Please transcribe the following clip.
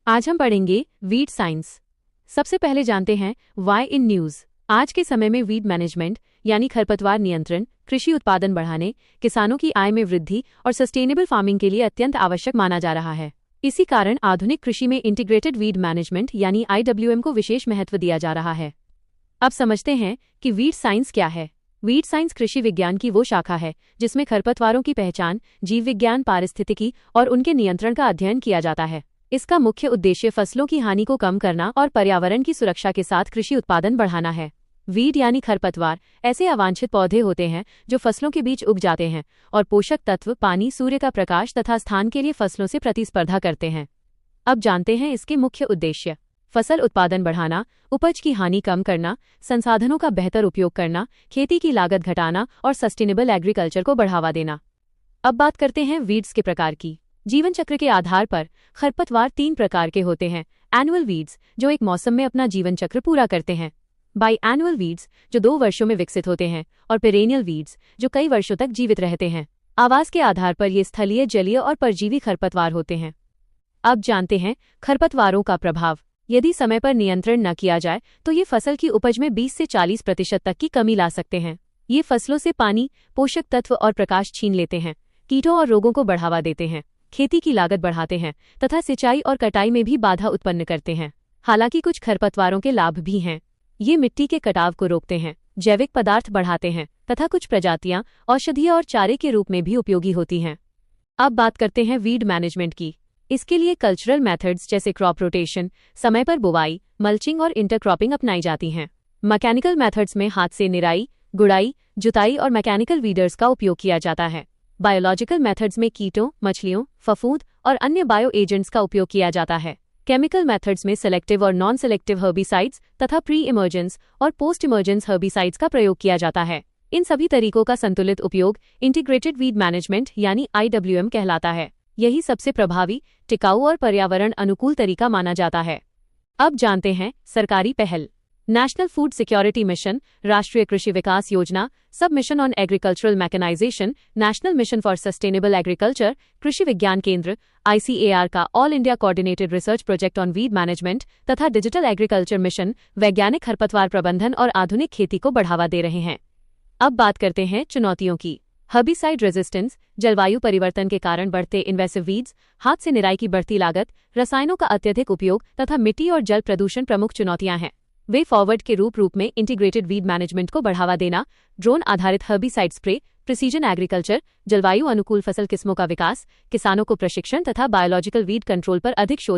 आज हम पढ़ेंगे वीड साइंस। सबसे पहले जानते हैं वाई इन न्यूज़। आज के समय में वीड मैनेजमेंट यानी खरपतवार नियंत्रण कृषि उत्पादन बढ़ाने, किसानों की आय में वृद्धि और सस्टेनेबल फार्मिंग के लिए अत्यंत आवश्यक माना जा रहा है। इसी कारण आधुनिक कृषि में इंटीग्रेटेड वीड मैनेजमेंट यानी IWM को विशेष महत्व दिया जा रहा है। अब समझते हैं कि वीड साइंस क्या है। वीड साइंस कृषि विज्ञान की वो शाखा है जिसमें खरपतवारों की पहचान, जीव विज्ञान, पारिस्थितिकी और उनके नियंत्रण का अध्ययन किया जाता है। इसका मुख्य उद्देश्य फसलों की हानि को कम करना और पर्यावरण की सुरक्षा के साथ कृषि उत्पादन बढ़ाना है। वीड यानी खरपतवार ऐसे अवांछित पौधे होते हैं जो फसलों के बीच उग जाते हैं और पोषक तत्व, पानी, सूर्य का प्रकाश तथा स्थान के लिए फसलों से प्रतिस्पर्धा करते हैं। अब जानते हैं इसके मुख्य उद्देश्य। फसल उत्पादन बढ़ाना, उपज की हानि कम करना, संसाधनों का बेहतर उपयोग करना, खेती की लागत घटाना और सस्टेनेबल एग्रीकल्चर को बढ़ावा देना। अब बात करते हैं वीड्स के प्रकार की। जीवन चक्र के आधार पर खरपतवार 3 प्रकार के होते हैं। एनुअल वीड्स जो एक मौसम में अपना जीवन चक्र पूरा करते हैं, बाई एनुअल वीड्स जो 2 वर्षों में विकसित होते हैं और पेरेनियल वीड्स जो कई वर्षों तक जीवित रहते हैं। आवास के आधार पर ये स्थलीय, जलीय और परजीवी खरपतवार होते हैं। अब जानते हैं खरपतवारों का प्रभाव। यदि समय पर नियंत्रण न किया जाए तो ये फसल की उपज में 20 से 40% तक की कमी ला सकते हैं। ये फसलों से पानी, पोषक तत्व और प्रकाश छीन लेते हैं, कीटों और रोगों को बढ़ावा देते हैं, खेती की लागत बढ़ाते हैं तथा सिंचाई और कटाई में भी बाधा उत्पन्न करते हैं। हालांकि कुछ खरपतवारों के लाभ भी हैं। ये मिट्टी के कटाव को रोकते हैं, जैविक पदार्थ बढ़ाते हैं तथा कुछ प्रजातियां औषधीय और चारे के रूप में भी उपयोगी होती हैं। अब बात करते हैं वीड मैनेजमेंट की। इसके लिए कल्चरल मेथड्स जैसे क्रॉप रोटेशन, समय पर बुवाई, मल्चिंग और इंटरक्रॉपिंग अपनाई जाती हैं। मैकेनिकल मेथड्स में हाथ से निराई, गुड़ाई, जुताई और मैकेनिकल वीडर्स का उपयोग किया जाता है। बायोलॉजिकल मेथड्स में कीटों, मछलियों, फफूंद और अन्य बायो एजेंट्स का उपयोग किया जाता है। केमिकल मेथड्स में सेलेक्टिव और नॉन सेलेक्टिव हर्बिसाइड्स तथा प्री इमर्जेंस और पोस्ट इमर्जेंस हर्बिसाइड्स का प्रयोग किया जाता है। इन सभी तरीकों का संतुलित उपयोग इंटीग्रेटेड वीड मैनेजमेंट यानी IWM कहलाता है। यही सबसे प्रभावी, टिकाऊ और पर्यावरण अनुकूल तरीका माना जाता है। अब जानते हैं सरकारी पहल। नेशनल फूड सिक्योरिटी मिशन, राष्ट्रीय कृषि Vikas Yojana, sub mission on agricultural mechanisation, national mission for sustainable agriculture, Krishi Vigyan Kendra ICAR का all India coordinated research project on weed management तथा डिजिटल एग्रीकल्चर मिशन वैज्ञानिक खरपतवार प्रबंधन और आधुनिक खेती को बढ़ावा दे रहे हैं। अब बात करते हैं चुनौतियों की। हर्बिसाइड रेजिस्टेंस, जलवायु परिवर्तन के कारण बढ़ते इन्वेसिव वीड्स, हाथ से निराई की बढ़ती लागत, रसायनों का अत्यधिक उपयोग तथा मिट्टी और जल प्रदूषण प्रमुख चुनौतियां हैं। वे फॉरवर्ड के रूप में इंटीग्रेटेड वीड मैनेजमेंट को बढ़ावा देना, ड्रोन आधारित हर्बिसाइड स्प्रे, प्रिसीजन एग्रीकल्चर, जलवायु अनुकूल फसल किस्मों का विकास, किसानों को प्रशिक्षण तथा बायोलॉजिकल वीड कंट्रोल पर अधिक शोध